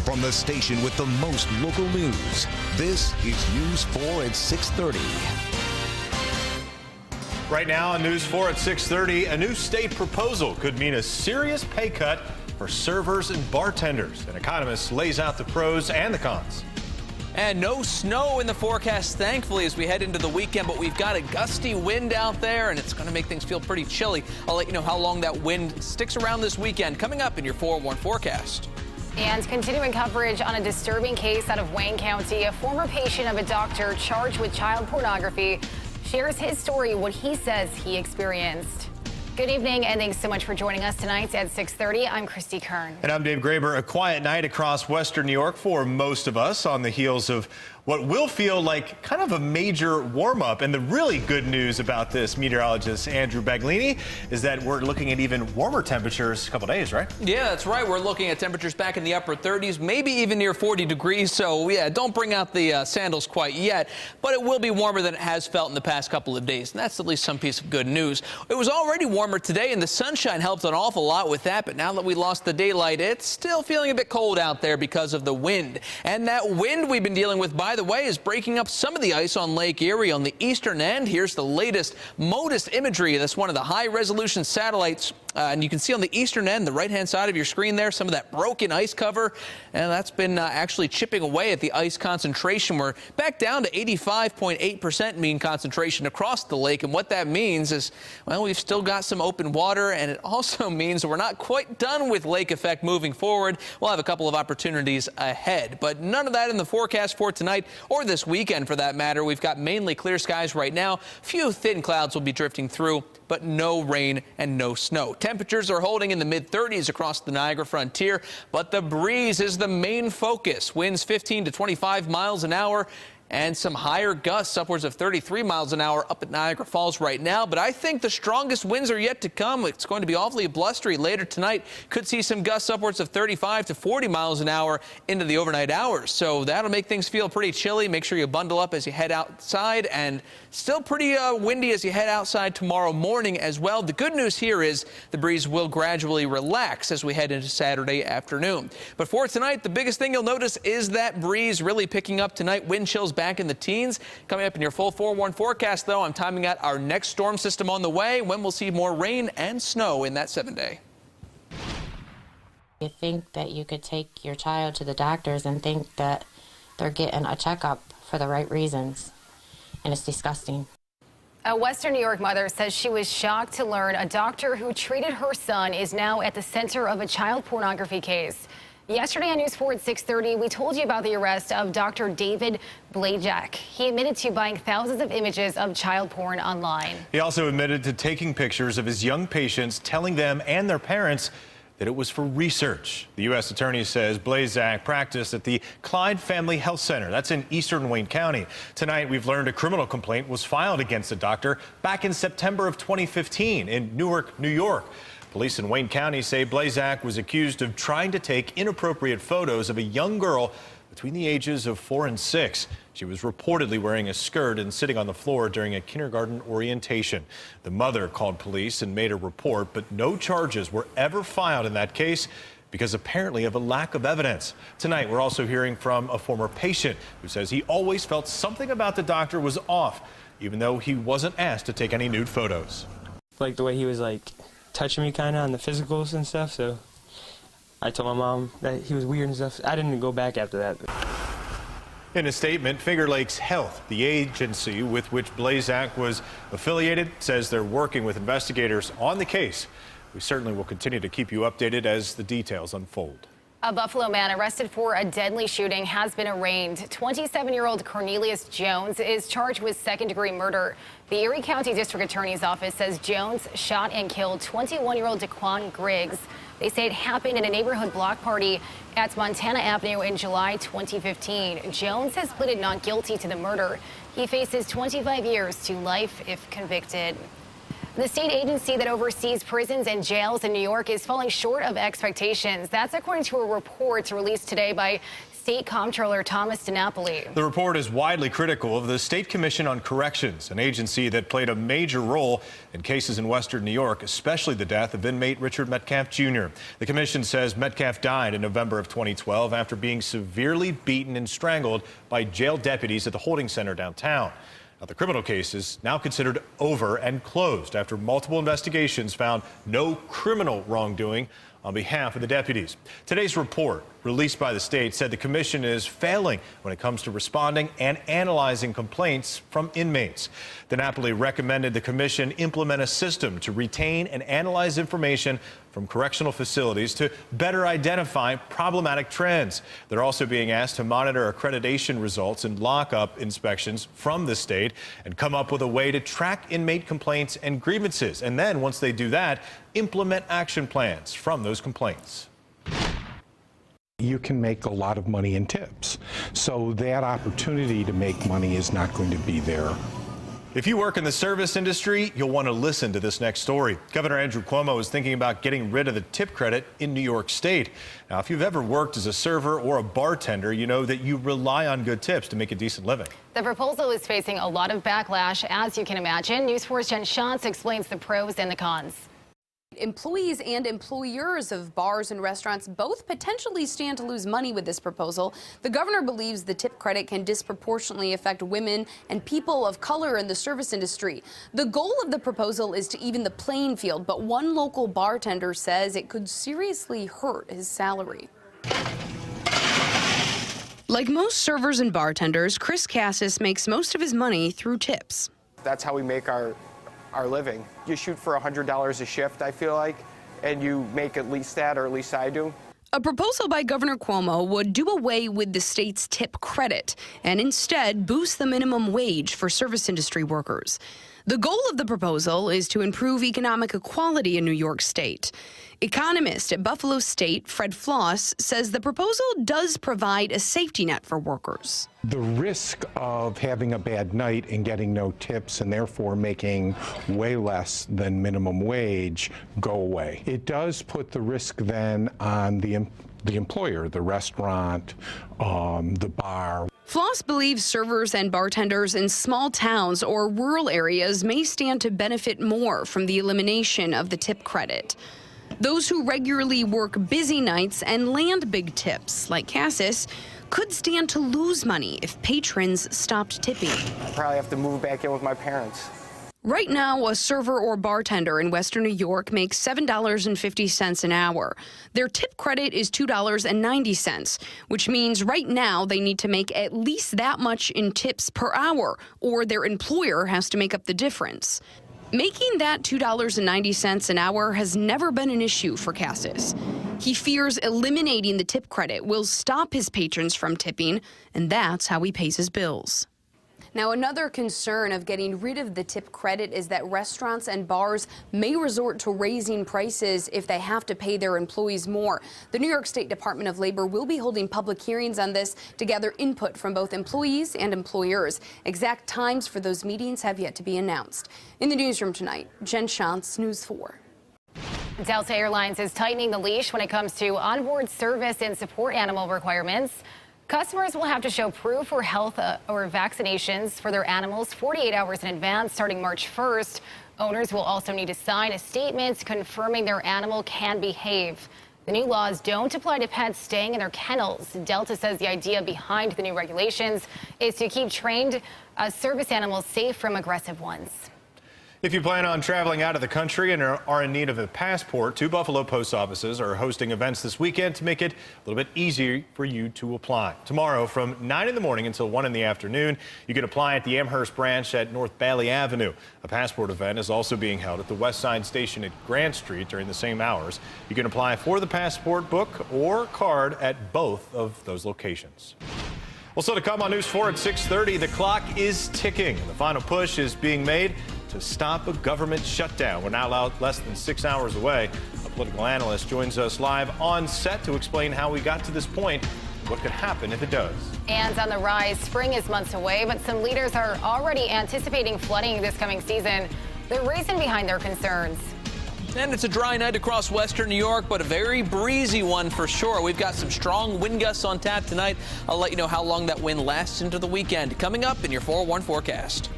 From the station with the most local news, this is News 4 at 6:30. Right now on News 4 at 6:30, a new state proposal could mean a serious pay cut for servers and bartenders. An economist lays out the pros and the cons. And no snow in the forecast, thankfully, as we head into the weekend, but we've got a gusty wind out there, and it's going to make things feel pretty chilly. I'll let you know how long that wind sticks around this weekend, coming up in your 401 forecast. And continuing coverage on a disturbing case out of Wayne County, a former patient of a doctor charged with child pornography shares his story, what he says he experienced. Good evening, and thanks so much for joining us tonight at 6:30. I'm Christy Kern. And I'm Dave Graber. A quiet night across western New York for most of us on the heels of what will feel like kind of a major warm-up. And the really good news about this, meteorologist Andrew Baglini, is that we're looking at even warmer temperatures a couple days, right? Yeah, that's right. We're looking at temperatures back in the upper 30s, maybe even near 40 degrees. So, yeah, don't bring out the sandals quite yet. But it will be warmer than it has felt in the past couple of days. And that's at least some piece of good news. It was already warmer today, and the sunshine helped an awful lot with that. But now that we lost the daylight, it's still feeling a bit cold out there because of the wind. And that wind we've been dealing with, by the way, is breaking up some of the ice on Lake Erie on the eastern end. Here's the latest MODIS imagery. That's one of the high-resolution satellites. And you can see on the eastern end, the right-hand side of your screen there, some of that broken ice cover. And that's been actually chipping away at the ice concentration. We're back down to 85.8% mean concentration across the lake. And what that means is, well, we've still got some open water. And it also means we're not quite done with lake effect moving forward. We'll have a couple of opportunities ahead. But none of that in the forecast for tonight or this weekend, for that matter. We've got mainly clear skies right now. Few thin clouds will be drifting through, but no rain and no snow. Temperatures are holding in the mid-30s across the Niagara frontier, but the breeze is the main focus. Winds 15 to 25 miles an hour. And some higher gusts, upwards of 33 miles an hour up at Niagara Falls right now. But I think the strongest winds are yet to come. It's going to be awfully blustery later tonight. Could see some gusts upwards of 35 to 40 miles an hour into the overnight hours. So that'll make things feel pretty chilly. Make sure you bundle up as you head outside. And still pretty windy as you head outside tomorrow morning as well. The good news here is the breeze will gradually relax as we head into Saturday afternoon. But for tonight, the biggest thing you'll notice is that breeze really picking up tonight. Wind chills back in the teens. Coming up in your full 4-1 forecast, though, I'm timing out our next storm system on the way, when we'll see more rain and snow in that 7-day. You think that you could take your child to the doctors and think that they're getting a checkup for the right reasons, and it's disgusting. A Western New York mother says she was shocked to learn a doctor who treated her son is now at the center of a child pornography case. Yesterday on News 4 at 6:30, we told you about the arrest of Dr. David Blajak. He admitted to buying thousands of images of child porn online. He also admitted to taking pictures of his young patients, telling them and their parents that it was for research. The U.S. attorney says Blajak practiced at the Clyde Family Health Center. That's in eastern Wayne County. Tonight, we've learned a criminal complaint was filed against the doctor back in September of 2015 in Newark, New York. Police in Wayne County say Blajak was accused of trying to take inappropriate photos of a young girl between the ages of 4 and 6. She was reportedly wearing a skirt and sitting on the floor during a kindergarten orientation. The mother called police and made a report, but no charges were ever filed in that case because apparently of a lack of evidence. Tonight, we're also hearing from a former patient who says he always felt something about the doctor was off, even though he wasn't asked to take any nude photos. Like the way he was touching me kind of on the physicals and stuff, so I told my mom that he was weird and stuff. I didn't go back after that. In a statement, Finger Lakes Health, the agency with which Blajak was affiliated, says they're working with investigators on the case. We certainly will continue to keep you updated as the details unfold. A Buffalo man arrested for a deadly shooting has been arraigned. 27-year-old Cornelius Jones is charged with second-degree murder. The Erie County District Attorney's Office says Jones shot and killed 21-year-old Daquan Griggs. They say it happened at a neighborhood block party at Montana Avenue in July 2015. Jones has pleaded not guilty to the murder. He faces 25 years to life if convicted. The state agency that oversees prisons and jails in New York is falling short of expectations. That's according to a report released today by State Comptroller Thomas DiNapoli. The report is widely critical of the State Commission on Corrections, an agency that played a major role in cases in Western New York, especially the death of inmate Richard Metcalf Jr. The commission says Metcalf died in November of 2012 after being severely beaten and strangled by jail deputies at the holding center downtown. Now, the criminal case is now considered over and closed after multiple investigations found no criminal wrongdoing on behalf of the deputies. Today's report, released by the state, said the commission is failing when it comes to responding and analyzing complaints from inmates. DiNapoli recommended the commission implement a system to retain and analyze information from correctional facilities to better identify problematic trends. They're also being asked to monitor accreditation results and lockup inspections from the state and come up with a way to track inmate complaints and grievances. And then once they do that, implement action plans from those complaints. You can make a lot of money in tips. So that opportunity to make money is not going to be there. If you work in the service industry, you'll want to listen to this next story. Governor Andrew Cuomo is thinking about getting rid of the tip credit in New York State. Now, if you've ever worked as a server or a bartender, you know that you rely on good tips to make a decent living. The proposal is facing a lot of backlash, as you can imagine. News 4's Jen Shantz explains the pros and the cons. Employees and employers of bars and restaurants both potentially stand to lose money with this proposal. The governor believes the tip credit can disproportionately affect women and people of color in the service industry. The goal of the proposal is to even the playing field, but one local bartender says it could seriously hurt his salary. Like most servers and bartenders, Chris Cassis makes most of his money through tips. That's how we make our living. You shoot for $100 a shift, I feel like, and you make at least that, or at least I do. A proposal by Governor Cuomo would do away with the state's tip credit and instead boost the minimum wage for service industry workers. The goal of the proposal is to improve economic equality in New York State. Economist at Buffalo State, Fred Floss, says the proposal does provide a safety net for workers. The risk of having a bad night and getting no tips and therefore making way less than minimum wage go away. It does put the risk then on the employer, the restaurant, the bar. Floss believes servers and bartenders in small towns or rural areas may stand to benefit more from the elimination of the tip credit. Those who regularly work busy nights and land big tips, like Cassis, could stand to lose money if patrons stopped tipping. I probably have to move back in with my parents. Right now, a server or bartender in Western New York makes $7.50 an hour. Their tip credit is $2.90, which means right now they need to make at least that much in tips per hour, or their employer has to make up the difference. Making that $2.90 an hour has never been an issue for Cassis. He fears eliminating the tip credit will stop his patrons from tipping, and that's how he pays his bills. Now, another concern of getting rid of the tip credit is that restaurants and bars may resort to raising prices if they have to pay their employees more. The New York State Department of Labor will be holding public hearings on this to gather input from both employees and employers. Exact times for those meetings have yet to be announced. In the newsroom tonight, Jen Shantz, News 4. Delta Airlines is tightening the leash when it comes to onboard service and support animal requirements. Customers will have to show proof or health or vaccinations for their animals 48 hours in advance starting March 1st. Owners will also need to sign a statement confirming their animal can behave. The new laws don't apply to pets staying in their kennels. Delta says the idea behind the new regulations is to keep trained service animals safe from aggressive ones. If you plan on traveling out of the country and are in need of a passport, 2 Buffalo post offices are hosting events this weekend to make it a little bit easier for you to apply. Tomorrow from 9 in the morning until 1 in the afternoon, you can apply at the Amherst branch at North Bailey Avenue. A passport event is also being held at the West Side Station at Grant Street during the same hours. You can apply for the passport book or card at both of those locations. Well, so to come on News 4 at 6:30, the clock is ticking. The final push is being made to stop a government shutdown. We're now less than 6 hours away. A political analyst joins us live on set to explain how we got to this point and what could happen if it does. And on the rise, spring is months away, but some leaders are already anticipating flooding this coming season. The reason behind their concerns. And it's a dry night across western New York, but a very breezy one for sure. We've got some strong wind gusts on tap tonight. I'll let you know how long that wind lasts into the weekend. Coming up in your 4-1 forecast.